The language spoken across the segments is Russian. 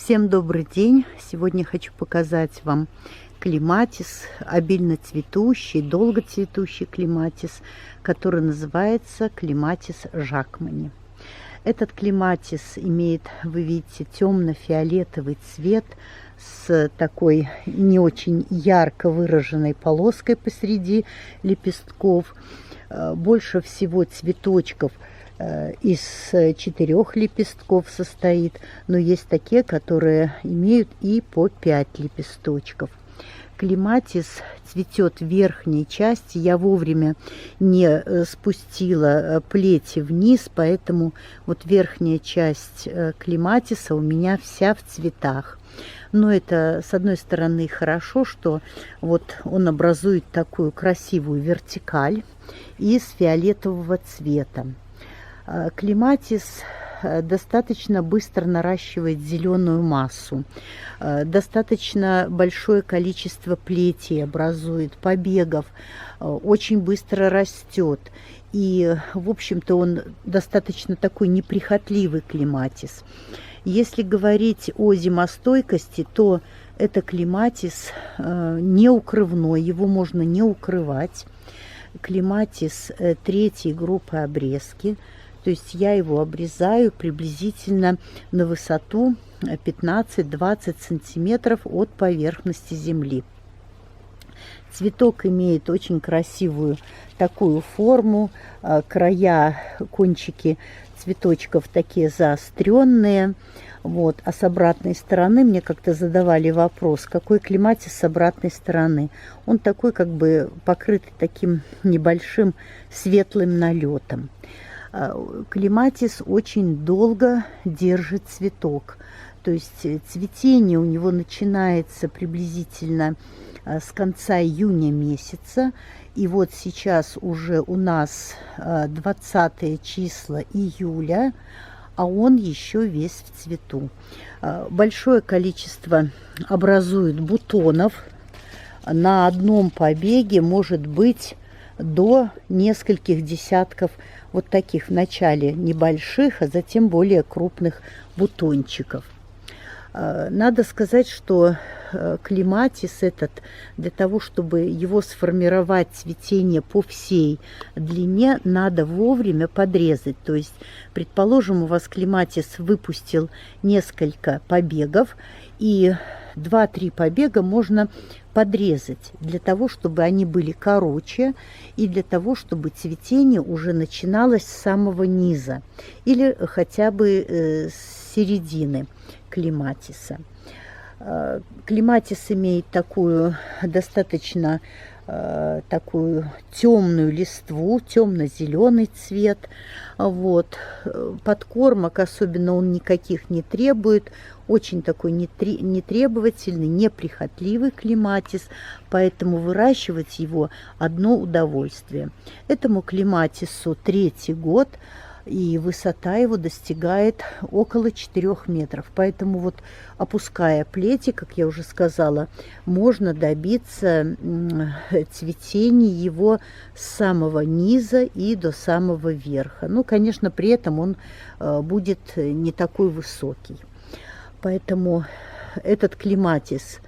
Всем добрый день! Сегодня хочу показать вам клематис, обильно цветущий, долго цветущий клематис, который называется клематис жакмани. Этот клематис имеет, вы видите, темно-фиолетовый цвет с такой не очень ярко выраженной полоской посреди лепестков. Больше всего цветочков из 4 лепестков состоит, но есть такие, которые имеют и по 5 лепесточков. Клематис цветет в верхней части. Я вовремя не спустила плети вниз, поэтому вот верхняя часть клематиса у меня вся в цветах. Но это, с одной стороны, хорошо, что вот он образует такую красивую вертикаль из фиолетового цвета. Клематис достаточно быстро наращивает зеленую массу, достаточно большое количество плетей образует, побегов, очень быстро растет. И, в общем-то, он достаточно такой неприхотливый клематис. Если говорить о зимостойкости, то это клематис неукрывной, его можно не укрывать. Клематис 3-й группы обрезки. То есть я его обрезаю приблизительно на высоту 15-20 сантиметров от поверхности земли. Цветок имеет очень красивую такую форму, края, кончики цветочков такие заостренные. Вот. А с обратной стороны мне как-то задавали вопрос, какой клематис с обратной стороны. Он такой как бы покрытый таким небольшим светлым налетом. Клематис очень долго держит цветок, то есть цветение у него начинается приблизительно с конца июня месяца, и вот сейчас уже у нас 20 числа июля, а он еще весь в цвету. Большое количество образует бутонов, на одном побеге может быть до нескольких десятков вот таких вначале небольших, а затем более крупных бутончиков. Надо сказать, что клематис этот, для того, чтобы его сформировать цветение по всей длине, надо вовремя подрезать. То есть, предположим, у вас клематис выпустил несколько побегов, и 2-3 побега можно подрезать для того, чтобы они были короче и для того, чтобы цветение уже начиналось с самого низа или хотя бы с середины клематиса. Клематис имеет такую достаточно такую темную листву, темно-зеленый цвет. Вот. Подкормок особенно он никаких не требует. Очень такой нетребовательный, неприхотливый клематис, поэтому выращивать его одно удовольствие. Этому клематису 3-й год, и высота его достигает около 4 метров. Поэтому вот опуская плети, как я уже сказала, можно добиться цветения его с самого низа и до самого верха. Ну, конечно, при этом он будет не такой высокий. Поэтому этот клематис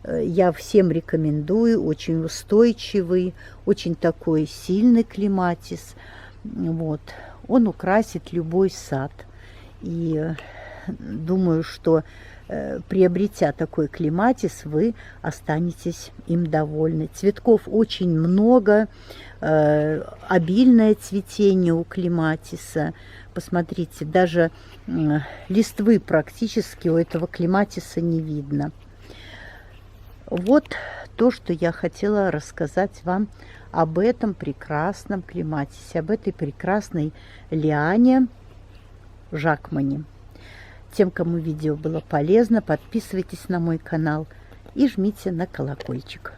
я всем рекомендую, очень устойчивый, очень такой сильный клематис. Вот. Он украсит любой сад. И думаю, что приобретя такой клематис, вы останетесь им довольны. Цветков очень много, обильное цветение у клематиса. Посмотрите, даже листвы практически у этого клематиса не видно. Вот то, что я хотела рассказать вам об этом прекрасном клематисе, об этой прекрасной лиане жакмани. Тем, кому видео было полезно, подписывайтесь на мой канал и жмите на колокольчик.